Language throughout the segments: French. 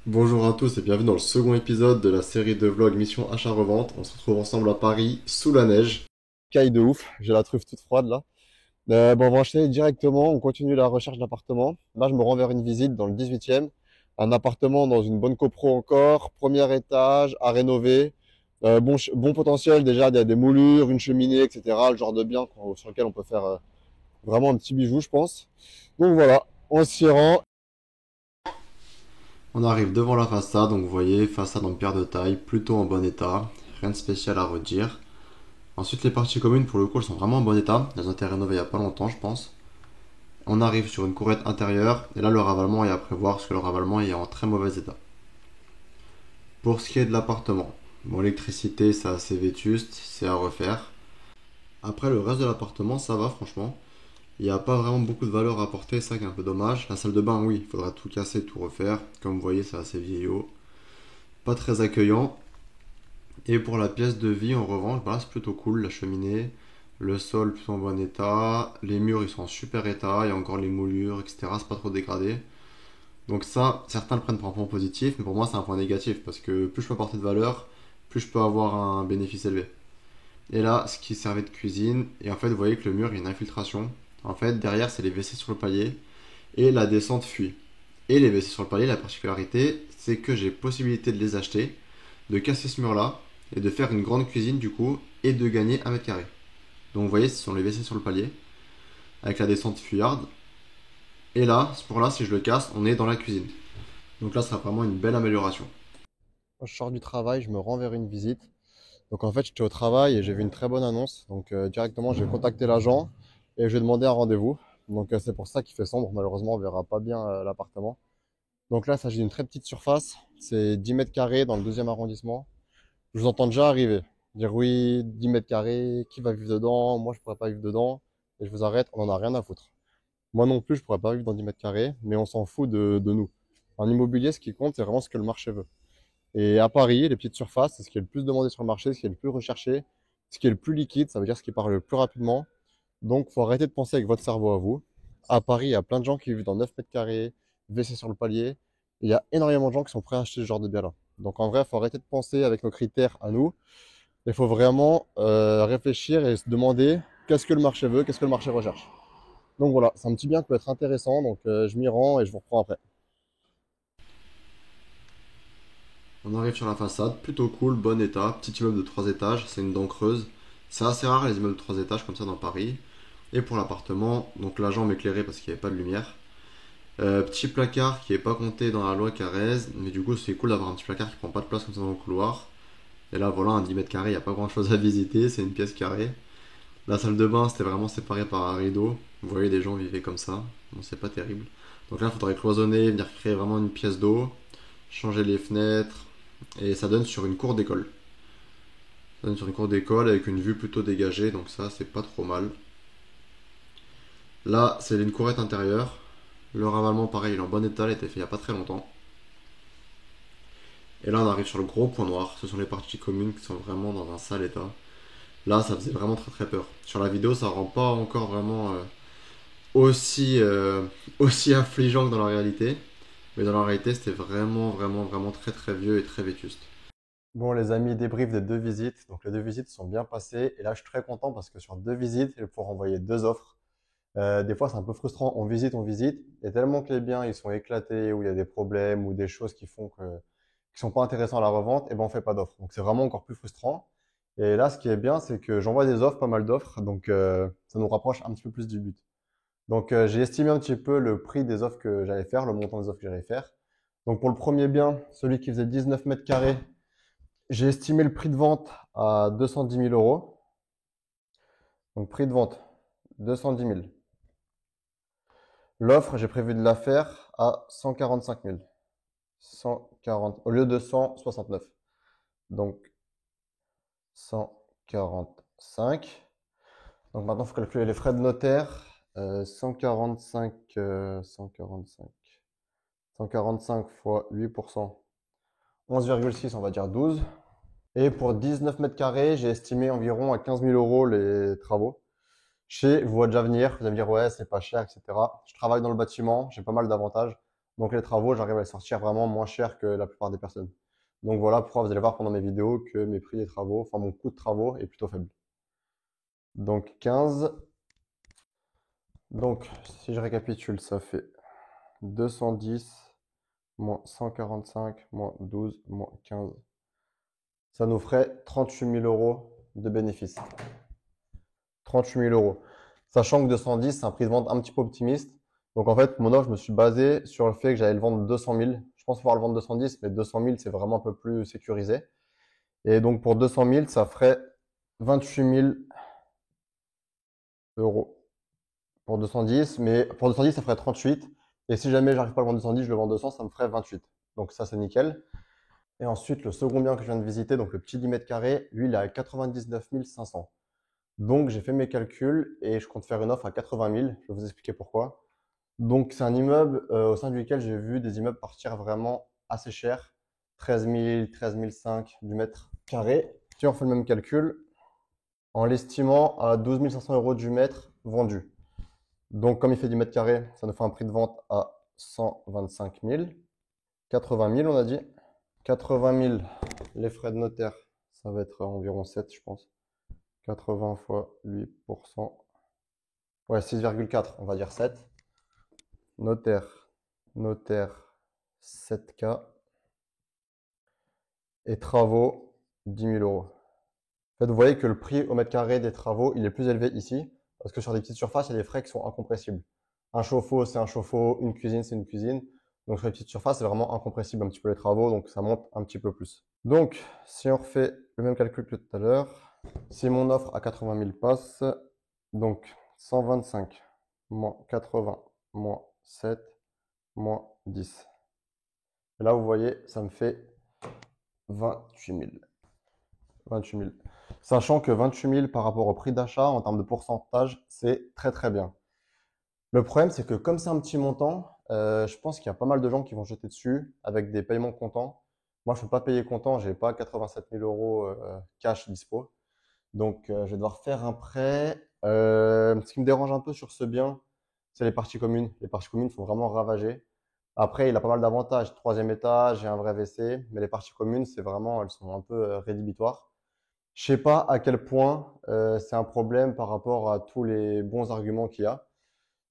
Bonjour à tous et bienvenue dans le second épisode de la série de vlogs Mission Achat-Revente. On se retrouve ensemble à Paris, sous la neige. Caille de ouf, j'ai la truffe toute froide là. Bon, on va enchaîner directement, on continue la recherche d'appartement. Là, je me rends vers une visite dans le 18e. Un appartement dans une bonne copro encore, premier étage, à rénover. Bon potentiel déjà, il y a des moulures, une cheminée, etc. Le genre de bien sur lequel on peut faire vraiment un petit bijou, je pense. Donc voilà, on s'y rend. On arrive devant la façade, donc vous voyez, façade en pierre de taille, plutôt en bon état, rien de spécial à redire. Ensuite, les parties communes, pour le coup, elles sont vraiment en bon état, elles ont été rénovées il n'y a pas longtemps, je pense. On arrive sur une courette intérieure, et là, le ravalement est à prévoir, parce que le ravalement est en très mauvais état. Pour ce qui est de l'appartement, bon, l'électricité, c'est assez vétuste, c'est à refaire. Après, le reste de l'appartement, ça va, franchement. Il n'y a pas vraiment beaucoup de valeur à apporter, ça qui est un peu dommage. La salle de bain, oui, il faudra tout casser, tout refaire. Comme vous voyez, c'est assez vieillot. Pas très accueillant. Et pour la pièce de vie, en revanche, bah, c'est plutôt cool. La cheminée, le sol plutôt en bon état, les murs ils sont en super état, il y a encore les moulures, etc. C'est pas trop dégradé. Donc ça, certains le prennent pour un point positif, mais pour moi c'est un point négatif parce que plus je peux apporter de valeur, plus je peux avoir un bénéfice élevé. Et là, ce qui servait de cuisine, et en fait vous voyez que le mur il y a une infiltration. En fait, derrière c'est les WC sur le palier et la descente fuit. Et les WC sur le palier, la particularité, c'est que j'ai possibilité de les acheter, de casser ce mur-là, et de faire une grande cuisine du coup, et de gagner 1 m². Donc vous voyez, ce sont les WC sur le palier, avec la descente fuyarde. Et là, ce pour là, si je le casse, on est dans la cuisine. Donc là, ce sera vraiment une belle amélioration. Quand je sors du travail, je me rends vers une visite. Donc en fait, j'étais au travail et j'ai vu une très bonne annonce. Donc directement, j'ai contacté l'agent et je lui ai demandé un rendez-vous. Donc c'est pour ça qu'il fait sombre. Malheureusement, on verra pas bien l'appartement. Donc là, il s'agit d'une très petite surface. C'est 10 mètres carrés dans le 12e arrondissement. Je vous entends déjà arriver. Dire oui, 10 mètres carrés, qui va vivre dedans? Moi, je pourrais pas vivre dedans. Et je vous arrête, on en a rien à foutre. Moi non plus, je pourrais pas vivre dans 10 mètres carrés, mais on s'en fout de nous. En immobilier, ce qui compte, c'est vraiment ce que le marché veut. Et à Paris, les petites surfaces, c'est ce qui est le plus demandé sur le marché, ce qui est le plus recherché, ce qui est le plus liquide, ça veut dire ce qui part le plus rapidement. Donc, faut arrêter de penser avec votre cerveau à vous. À Paris, il y a plein de gens qui vivent dans 9 mètres carrés, WC sur le palier. Il y a énormément de gens qui sont prêts à acheter ce genre de bien-là. Donc, en vrai, il faut arrêter de penser avec nos critères à nous. Il faut vraiment réfléchir et se demander qu'est-ce que le marché veut, qu'est-ce que le marché recherche. Donc voilà, c'est un petit bien qui peut être intéressant. Donc, je m'y rends et je vous reprends après. On arrive sur la façade, plutôt cool, bon état, petit immeuble de 3 étages, c'est une dent creuse. C'est assez rare les immeubles de 3 étages comme ça dans Paris. Et pour l'appartement, donc l'agent m'éclairait parce qu'il n'y avait pas de lumière. Petit placard qui est pas compté dans la loi Carrez, mais du coup c'est cool d'avoir un petit placard qui prend pas de place comme ça dans le couloir. Et là voilà, un 10 mètres carrés, il n'y a pas grand chose à visiter, c'est une pièce carrée. La salle de bain c'était vraiment séparé par un rideau. Vous voyez, des gens vivaient comme ça, bon c'est pas terrible. Donc là il faudrait cloisonner, venir créer vraiment une pièce d'eau, changer les fenêtres, et ça donne sur une cour d'école. Ça donne sur une cour d'école avec une vue plutôt dégagée, donc ça c'est pas trop mal. Là c'est une courette intérieure. Le ravalement pareil, il est en bon état, il a été fait il y a pas très longtemps. Et là, on arrive sur le gros point noir. Ce sont les parties communes qui sont vraiment dans un sale état. Là, ça faisait vraiment très très peur. Sur la vidéo, ça rend pas encore vraiment aussi, aussi affligeant que dans la réalité. Mais dans la réalité, c'était vraiment, vraiment, vraiment très très vieux et très vétuste. Bon, les amis, débrief des deux visites. Donc, les deux visites sont bien passées. Et là, je suis très content parce que sur deux visites, je vais pouvoir envoyer deux offres. Des fois, c'est un peu frustrant. On visite, on visite. Et tellement que les biens, ils sont éclatés, ou il y a des problèmes, ou des choses qui sont pas intéressants à la revente, et ben on fait pas d'offres. Donc c'est vraiment encore plus frustrant. Et là, ce qui est bien, c'est que j'envoie des offres, pas mal d'offres, donc ça nous rapproche un petit peu plus du but. Donc j'ai estimé un petit peu le prix des offres que j'allais faire, le montant des offres que j'allais faire. Donc pour le premier bien, celui qui faisait 19 mètres carrés, j'ai estimé le prix de vente à 210 000 euros. Donc prix de vente, 210 000. L'offre, j'ai prévu de la faire à 145 000. 140, au lieu de 169. Donc 145. Donc maintenant, il faut calculer les frais de notaire. 145, 145. 145 fois 8%. 11,6, on va dire 12. Et pour 19 mètres carrés, j'ai estimé environ à 15 000 euros les travaux. Je sais, vous voyez déjà venir, vous allez me dire, ouais, c'est pas cher, etc. Je travaille dans le bâtiment, j'ai pas mal d'avantages. Donc les travaux, j'arrive à les sortir vraiment moins cher que la plupart des personnes. Donc voilà pourquoi vous allez voir pendant mes vidéos que mes prix des travaux, enfin mon coût de travaux est plutôt faible. Donc 15. Donc si je récapitule, ça fait 210 moins 145 moins 12 moins 15. Ça nous ferait 38 000 euros de bénéfices. 38 000 euros. Sachant que 210, c'est un prix de vente un petit peu optimiste. Donc en fait, mon offre, je me suis basé sur le fait que j'allais le vendre 200 000. Je pense pouvoir le vendre 210, mais 200 000, c'est vraiment un peu plus sécurisé. Et donc pour 200 000, ça ferait 28 000 euros pour 210. Mais pour 210, ça ferait 38. Et si jamais j'arrive pas à le vendre 210, je le vends 200, ça me ferait 28. Donc ça, c'est nickel. Et ensuite, le second bien que je viens de visiter, donc le petit 10 mètres carrés, lui, il est à 99 500. Donc j'ai fait mes calculs et je compte faire une offre à 80 000. Je vais vous expliquer pourquoi. Donc c'est un immeuble au sein duquel j'ai vu des immeubles partir vraiment assez cher. 13 000, 13 500 du mètre carré. Si on fait le même calcul, en l'estimant à 12 500 euros du mètre vendu. Donc comme il fait 10 mètres carrés, ça nous fait un prix de vente à 125 000. 80 000 on a dit. 80 000, les frais de notaire, ça va être environ 7 je pense. 80 fois 8%. Ouais, 6,4, on va dire 7. Notaire, notaire 7K. Et travaux 10 000 euros. En fait, vous voyez que le prix au mètre carré des travaux, il est plus élevé ici, parce que sur des petites surfaces, il y a des frais qui sont incompressibles. Un chauffe-eau, c'est un chauffe-eau, une cuisine, c'est une cuisine. Donc sur les petites surfaces, c'est vraiment incompressible un petit peu les travaux, donc ça monte un petit peu plus. Donc, si on refait le même calcul que tout à l'heure, si mon offre à 80 000 passe, donc 125 moins 80 moins 7 moins 10. Et là, vous voyez, ça me fait 28 000. 28 000. Sachant que 28 000 par rapport au prix d'achat, en termes de pourcentage, c'est très très bien. Le problème, c'est que comme c'est un petit montant, je pense qu'il y a pas mal de gens qui vont jeter dessus avec des paiements comptants. Moi, je ne peux pas payer comptant, j'ai pas 87 000 euros cash dispo. Donc, je vais devoir faire un prêt. Ce qui me dérange un peu sur ce bien, c'est les parties communes. Les parties communes sont vraiment ravagées. Après, il a pas mal d'avantages. Troisième étage, j'ai un vrai WC, mais les parties communes, c'est vraiment, elles sont un peu rédhibitoires. Je sais pas à quel point c'est un problème par rapport à tous les bons arguments qu'il y a,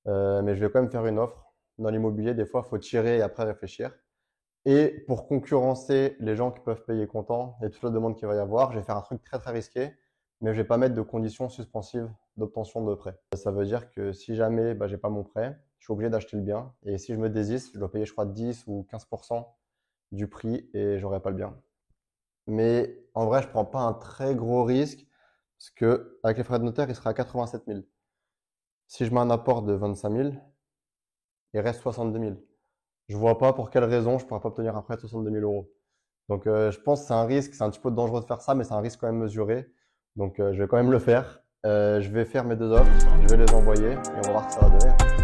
mais je vais quand même faire une offre. Dans l'immobilier, des fois, il faut tirer et après réfléchir. Et pour concurrencer les gens qui peuvent payer comptant et toute la demande qu'il va y avoir, je vais faire un truc très très risqué, mais je vais pas mettre de conditions suspensives d'obtention de prêt. Ça veut dire que si jamais j'ai pas mon prêt, je suis obligé d'acheter le bien. Et si je me désiste, je dois payer, je crois, 10 ou 15% du prix et j'aurai pas le bien. Mais en vrai, je prends pas un très gros risque parce que avec les frais de notaire, il sera à 87 000. Si je mets un apport de 25 000, il reste 62 000. Je vois pas pour quelle raison je pourrais pas obtenir un prêt de 62 000 euros. Donc je pense que c'est un risque, c'est un petit peu dangereux de faire ça, mais c'est un risque quand même mesuré. Donc je vais quand même le faire. Je vais faire mes deux offres, je vais les envoyer et on va voir ce que ça va donner.